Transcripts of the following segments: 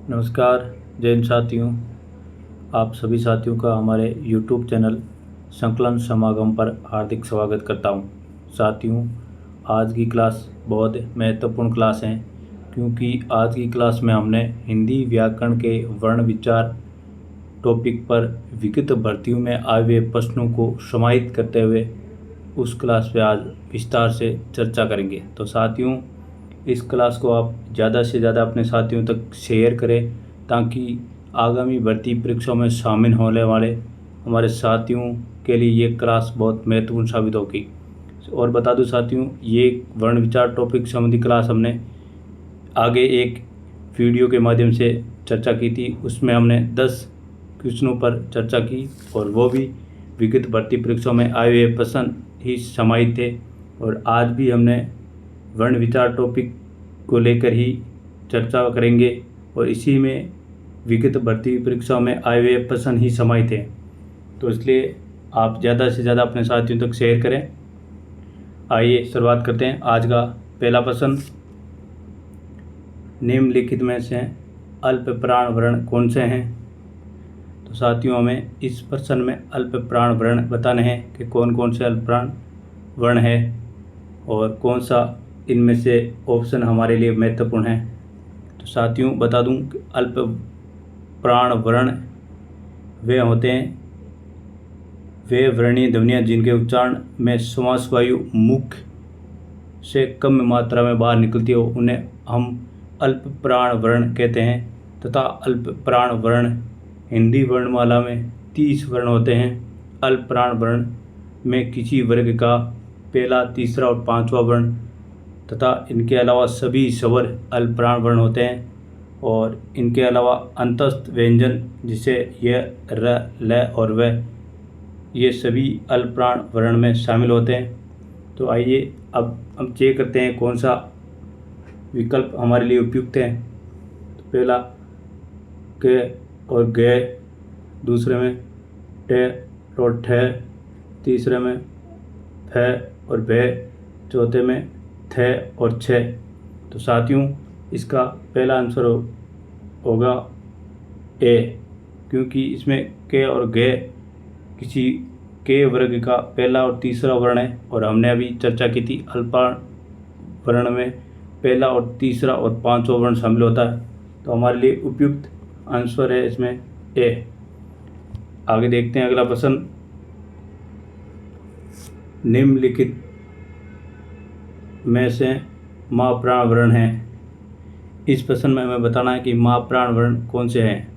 नमस्कार जैन साथियों, आप सभी साथियों का हमारे YouTube चैनल संकलन समागम पर हार्दिक स्वागत करता हूं। साथियों, आज की क्लास बहुत महत्वपूर्ण क्लास है क्योंकि आज की क्लास में हमने हिंदी व्याकरण के वर्ण विचार टॉपिक पर विगत भर्तियों में आए हुए प्रश्नों को समाहित करते हुए उस क्लास पे आज विस्तार से चर्चा करेंगे। तो साथियों, इस क्लास को आप ज़्यादा से ज़्यादा अपने साथियों तक शेयर करें ताकि आगामी भर्ती परीक्षाओं में शामिल होने वाले हमारे साथियों के लिए ये क्लास बहुत महत्वपूर्ण साबित होगी। और बता दूं साथियों, ये वर्ण विचार टॉपिक संबंधी क्लास हमने आगे एक वीडियो के माध्यम से चर्चा की थी। उसमें हमने 10 क्वेश्चनों पर चर्चा की और वो भी विगत भर्ती परीक्षाओं में आए हुए प्रश्न ही समाहित थे। और आज भी हमने वर्ण विचार टॉपिक को लेकर ही चर्चा करेंगे और इसी में विगत भर्ती परीक्षाओं में आए हुए प्रश्न ही समाहित हैं। तो इसलिए आप ज़्यादा से ज़्यादा अपने साथियों तक शेयर करें। आइए शुरुआत करते हैं। आज का पहला प्रश्न, निम्नलिखित में से अल्प प्राण वर्ण कौन से हैं? तो साथियों, हमें इस प्रश्न में अल्प प्राण वर्ण बताने हैं कि कौन कौन से अल्प प्राण वर्ण है और कौन सा इनमें से ऑप्शन हमारे लिए महत्वपूर्ण है। तो साथियों, बता दूं कि अल्प प्राण वर्ण वे होते हैं वे वर्णीय ध्वनियाँ जिनके उच्चारण में श्वास वायु मुख से कम मात्रा में बाहर निकलती हो, उन्हें हम अल्प प्राण वर्ण कहते हैं। तथा अल्प प्राण वर्ण हिंदी वर्णमाला में 30 वर्ण होते हैं। अल्प प्राण वर्ण में किसी वर्ग का पहला, तीसरा और पांचवा वर्ण तथा इनके अलावा सभी स्वर अल्प प्राण वर्ण होते हैं। और इनके अलावा अंतस्थ व्यंजन जिसे यह र, ल और व, ये सभी अल्प प्राण वर्ण में शामिल होते हैं। तो आइए अब हम चेक करते हैं कौन सा विकल्प हमारे लिए उपयुक्त है। तो पहला क और ग, दूसरे में ट और ठ, तीसरे में फ और भ, चौथे में थ और छ। तो साथियों, इसका पहला आंसर होगा ए, क्योंकि इसमें क और ग किसी के वर्ग का पहला और तीसरा वर्ण है और हमने अभी चर्चा की थी अल्प वर्ण में पहला और तीसरा और पांचवा वर्ण शामिल होता है। तो हमारे लिए उपयुक्त आंसर है इसमें ए। आगे देखते हैं अगला प्रश्न, निम्नलिखित में से माँ प्राण वर्ण है। इस प्रश्न में हमें बताना है कि माँ प्राण वर्ण कौन से हैं।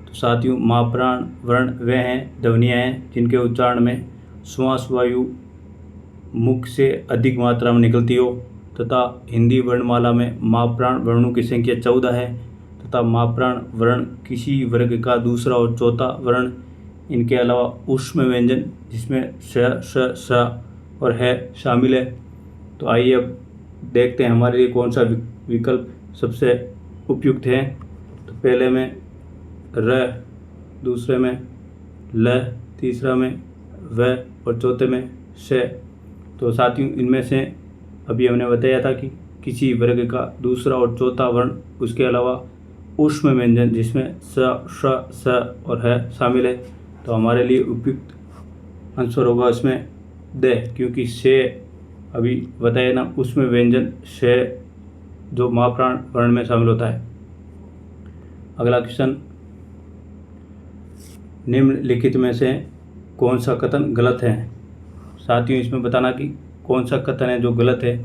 तो साथियों, माँ प्राण वर्ण वे हैं ध्वनियाँ हैं जिनके उच्चारण में श्वास वायु मुख से अधिक मात्रा में निकलती हो तथा हिंदी वर्णमाला में माँ प्राण वर्णों की संख्या 14 है तथा माँ प्राण वर्ण किसी वर्ग का दूसरा और चौथा वर्ण। इनके अलावा ऊष्म व्यंजन जिसमें श और है शामिल है। तो आइए अब देखते हैं हमारे लिए कौन सा विकल्प सबसे उपयुक्त है। तो पहले में र, दूसरे में ल, तीसरा में व और चौथे में श। तो साथियों, इनमें से अभी हमने बताया था कि किसी वर्ग का दूसरा और चौथा वर्ण, उसके अलावा ऊष्म व्यंजन जिसमें स और है शामिल है। तो हमारे लिए उपयुक्त आंसर होगा इसमें द, क्योंकि से अभी बताया ना ऊष्म व्यंजन से जो माँ प्राण वर्ण में शामिल होता है। अगला क्वेश्चन, निम्नलिखित में से कौन सा कथन गलत है। साथियों, इसमें बताना कि कौन सा कथन है जो गलत है।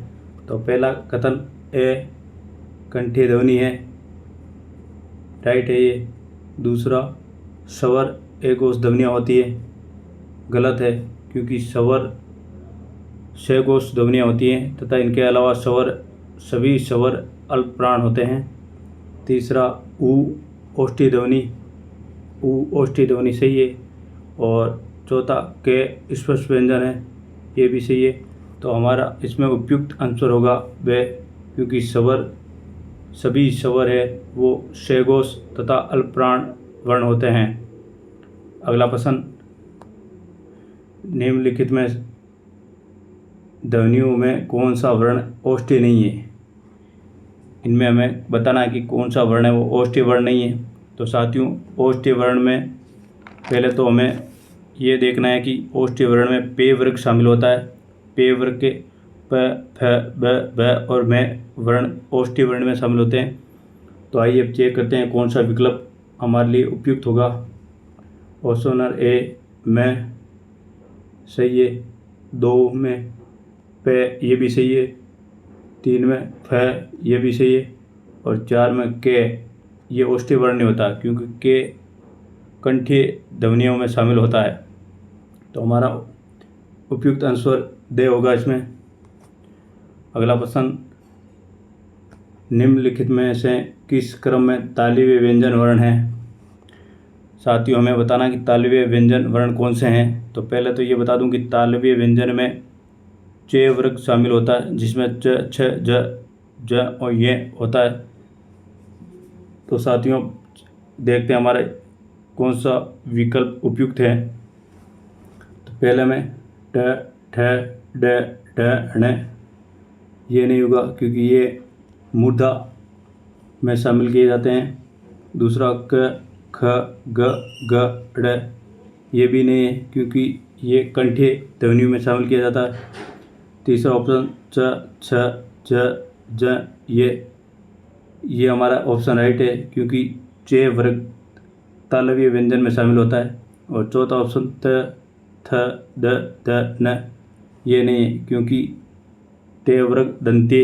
तो पहला कथन ए कंठीय ध्वनि है, राइट है ये। दूसरा, स्वर एक घोष ध्वनियाँ होती है, गलत है क्योंकि स्वर छह घोष ध्वनियाँ होती हैं तथा इनके अलावा सभी स्वर अल्प प्राण होते हैं। तीसरा, ऊ ओष्ठी ध्वनि सही है। और चौथा के स्पर्श व्यंजन है, ये भी सही है। तो हमारा इसमें उपयुक्त आंसर होगा व, क्योंकि सभी स्वर है वो शेघोष तथा अल्प प्राण वर्ण होते हैं। अगला प्रश्न, निम्नलिखित में ध्वनियों में कौन सा वर्ण ओष्ठी नहीं है। इनमें हमें बताना है कि कौन सा वर्ण है वो ओष्ठ्य वर्ण नहीं है। तो साथियों, ओष्ठ्य वर्ण में पहले तो हमें ये देखना है कि ओष्ठ्य वर्ण में पे वर्ग शामिल होता है। पे वर्ग के प, फ, ब और मैं वर्ण ओष्ठ्य वर्ण में शामिल होते हैं। तो आइए अब चेक करते हैं कौन सा विकल्प हमारे लिए उपयुक्त होगा। ऑप्शन नंबर ए में सही है, 2 में पे ये भी सही है, 3 में फ ये भी सही है और 4 में के ये ओष्ठ्य वर्ण नहीं होता क्योंकि के कंठीय ध्वनियों में शामिल होता है। तो हमारा उपयुक्त आंसर दे होगा इसमें। अगला प्रश्न, निम्नलिखित में से किस क्रम में तालव्य व्यंजन वर्ण है। साथियों, हमें बताना कि तालव्य व्यंजन वर्ण कौन से हैं। तो पहले तो ये बता दूं कि तालव्य व्यंजन में च वर्ग शामिल होता है जिसमें च, छ, ज और ये होता है। तो साथियों, देखते हैं हमारे कौन सा विकल्प उपयुक्त है। तो पहले में ट, ठ, ड, ढ, ण ये नहीं होगा क्योंकि ये मूर्धा में शामिल किए जाते हैं। दूसरा क, ख, ग, ग, ड़ ये भी नहीं है क्योंकि ये कंठीय ध्वनियों में शामिल किया जाता है। तीसरा ऑप्शन च, छ, ज, ज ये हमारा ऑप्शन राइट है क्योंकि च वर्ग तालव्य व्यंजन में शामिल होता है। और चौथा ऑप्शन त, थ, द, न ये नहीं है क्योंकि ते वर्ग दंती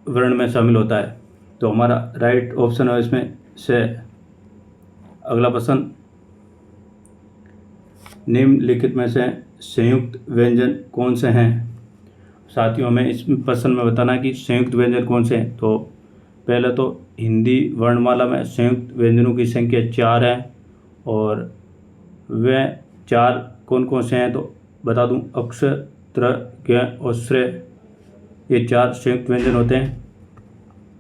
वर्ण में शामिल होता है। तो हमारा राइट ऑप्शन है इसमें से। अगला प्रश्न, निम्नलिखित में से संयुक्त व्यंजन कौन से हैं। साथियों, हमें इस प्रश्न में बताना कि संयुक्त व्यंजन कौन से हैं। तो पहले तो हिंदी वर्णमाला में संयुक्त व्यंजनों की संख्या 4 है और वे 4 कौन कौन से हैं तो बता दूं, अक्ष, त्र, ज्ञ और श्रेय ये 4 संयुक्त व्यंजन होते हैं।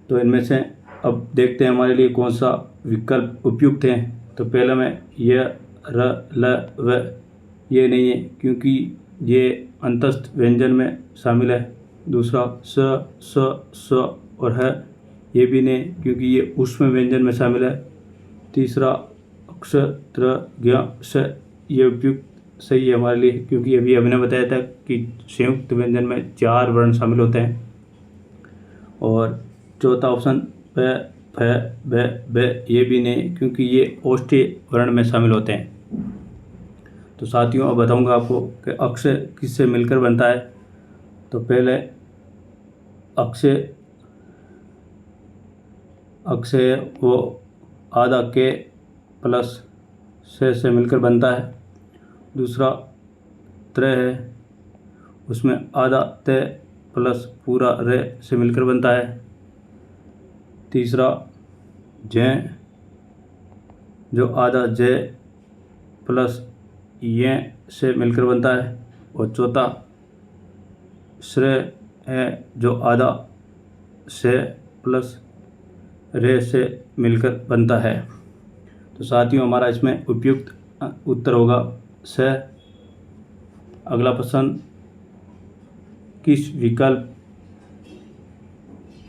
तो इनमें से अब देखते हैं हमारे लिए कौन सा विकल्प उपयुक्त है। तो पहले में य, र, ल, व ये नहीं है क्योंकि ये अंतस्थ व्यंजन में शामिल है। दूसरा स, स और ह ये भी नहीं क्योंकि ये ऊष्म व्यंजन में शामिल है। तीसरा अक्ष, त्र, ज्ञ, स ये उपयुक्त सही है हमारे लिए क्योंकि अभी हमने बताया था कि संयुक्त व्यंजन में 4 वर्ण शामिल होते हैं। और चौथा ऑप्शन प, फ, ब ये भी नहीं क्योंकि ये ओष्ठ्य वर्ण में शामिल होते हैं। तो साथियों, अब बताऊंगा आपको कि अक्ष किससे मिलकर बनता है। तो पहले अक्ष वो आधा के प्लस से मिलकर बनता है। दूसरा त्र है, उसमें आधा त प्लस पूरा रे से मिलकर बनता है। तीसरा ज जो आधा ज प्लस ये से मिलकर बनता है। और चौथा श्रेय है जो आधा से प्लस रे से मिलकर बनता है। तो साथियों, हमारा इसमें उपयुक्त उत्तर होगा स। अगला प्रश्न, किस विकल्प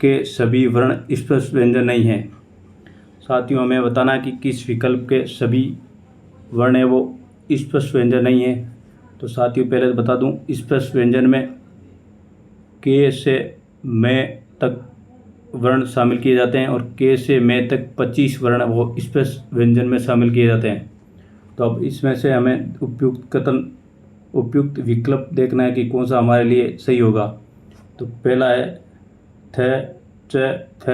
के सभी वर्ण स्पर्श व्यंजन नहीं हैं। साथियों, हमें बताना है कि किस विकल्प के सभी वर्ण है वो स्पर्श व्यंजन नहीं है। तो साथियों, पहले तो बता दूं, स्पर्श व्यंजन में के से मैं तक वर्ण शामिल किए जाते हैं और के से मैं तक 25 वर्ण वो स्पर्श व्यंजन में शामिल किए जाते हैं। तो अब इसमें से हमें उपयुक्त विकल्प देखना है कि कौन सा हमारे लिए सही होगा। तो पहला है थ, च, थ,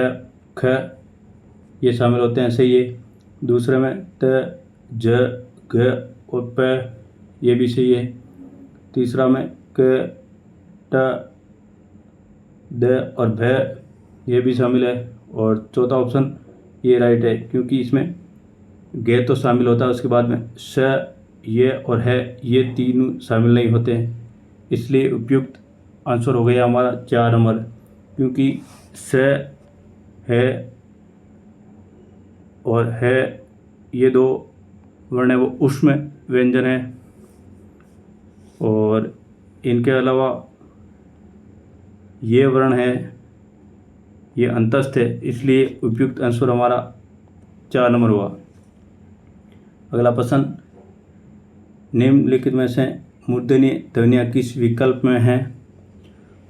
ख ये शामिल होते हैं, सही है। दूसरे में त, ज, घ और प ये भी सही है। तीसरा में क, ट, द और भ ये भी शामिल है। और चौथा ऑप्शन ये राइट है क्योंकि इसमें गे तो शामिल होता है, उसके बाद में स, ये और है ये तीनों शामिल नहीं होते हैं। इसलिए उपयुक्त आंसर हो गया हमारा 4 नंबर क्योंकि स है और है ये 2 वर्ण है वो ऊष्म व्यंजन है। और इनके अलावा ये वर्ण है ये अंतस्थ है, इसलिए उपयुक्त आंसर हमारा 4 नंबर हुआ। अगला प्रश्न, निम्नलिखित में से मूर्धन्य ध्वनियाँ किस विकल्प में हैं?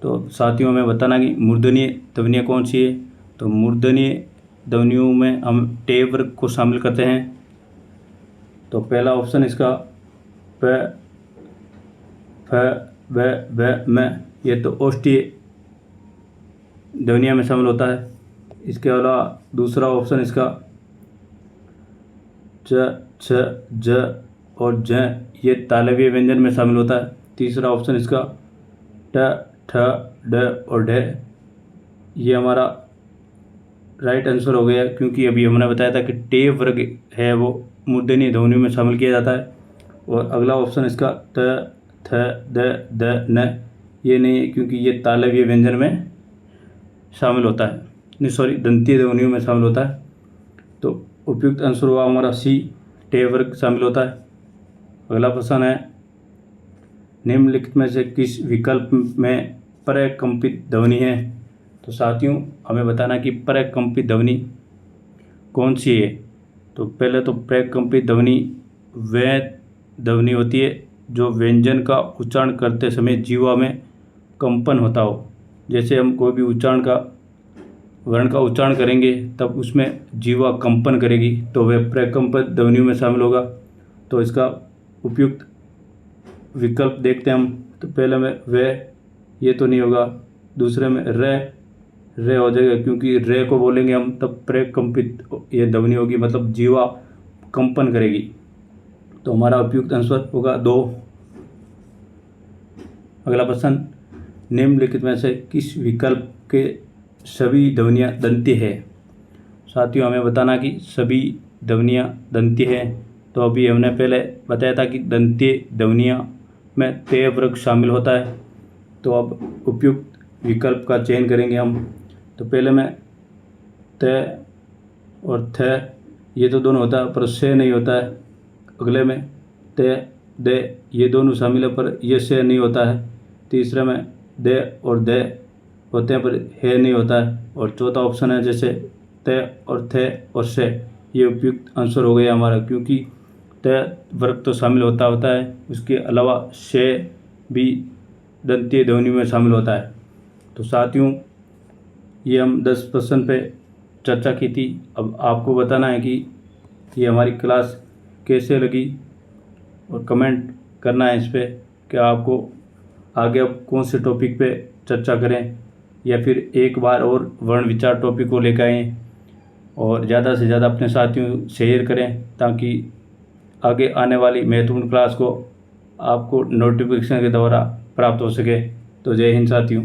तो साथियों हमें बताना कि मूर्धन्य ध्वनियाँ कौन सी है। तो मूर्धन्य ध्वनियों में हम टे वर्ग को शामिल करते हैं। तो पहला ऑप्शन इसका प, फ, ब, म, ये तो ओष्ठीय ध्वनियों में शामिल होता है। इसके अलावा दूसरा ऑप्शन इसका च, छ, ज और ज, ये तालव्य व्यंजन में शामिल होता है। तीसरा ऑप्शन इसका ट, ठ, ड और ढ, ये हमारा राइट आंसर हो गया, क्योंकि अभी हमने बताया था कि टे वर्ग है वो मूर्धन्य ध्वनियों में शामिल किया जाता है। और अगला ऑप्शन इसका त, थ, द, न, ये नहीं है, क्योंकि ये तालव्य व्यंजन में शामिल होता है, नहीं सॉरी दंतीय ध्वनियों में शामिल होता है। तो उपयुक्त आंसर हुआ हमारा सी, टे वर्ग शामिल होता है। अगला प्रश्न है, निम्नलिखित में से किस विकल्प में प्रकंपित ध्वनि है? तो साथियों हमें बताना कि प्रकंपित ध्वनि कौन सी है। तो पहले तो प्रकंपित ध्वनि वह ध्वनि होती है जो व्यंजन का उच्चारण करते समय जीवा में कंपन होता हो। जैसे हम कोई भी वर्ण का उच्चारण करेंगे तब उसमें जीवा कंपन करेगी, तो वह प्रकंपित ध्वनियों में शामिल होगा। तो इसका उपयुक्त विकल्प देखते हैं हम। तो पहले में वह, ये तो नहीं होगा। दूसरे में रे हो जाएगा, क्योंकि रे को बोलेंगे हम तब प्रकंपित ये ध्वनि होगी, मतलब जीवा कंपन करेगी। तो हमारा उपयुक्त आंसर होगा 2। अगला प्रश्न, निम्नलिखित में से किस विकल्प के सभी ध्वनियाँ दंती है? साथियों हमें बताना कि सभी ध्वनियाँ दंती है। तो अभी हमने पहले बताया था कि दंतीय ध्वनियाँ में ते वर्ग शामिल होता है। तो अब उपयुक्त विकल्प का चयन करेंगे हम। तो पहले में त और थ, ये तो दोनों होता है पर से नहीं होता है। अगले में त, द, ये दोनों शामिल है पर ये से नहीं होता है। तीसरे में द और द होते हैं पर है नहीं होता है। और चौथा ऑप्शन है जैसे त और थ और से, ये उपयुक्त आंसर हो गया हमारा, क्योंकि त वर्ग तो शामिल होता है, उसके अलावा से भी दंतीय ध्वनि में शामिल होता है। तो साथियों ये हम 10 प्रश्न पे चर्चा की थी। अब आपको बताना है कि ये हमारी क्लास कैसे लगी और कमेंट करना है इस पर कि आपको आगे अब कौन से टॉपिक पे चर्चा करें, या फिर एक बार और वर्ण विचार टॉपिक को लेकर आएँ। और ज़्यादा से ज़्यादा अपने साथियों शेयर करें ताकि आगे आने वाली महत्वपूर्ण क्लास को आपको नोटिफिकेशन के द्वारा प्राप्त हो सके। तो जय हिंद साथियों।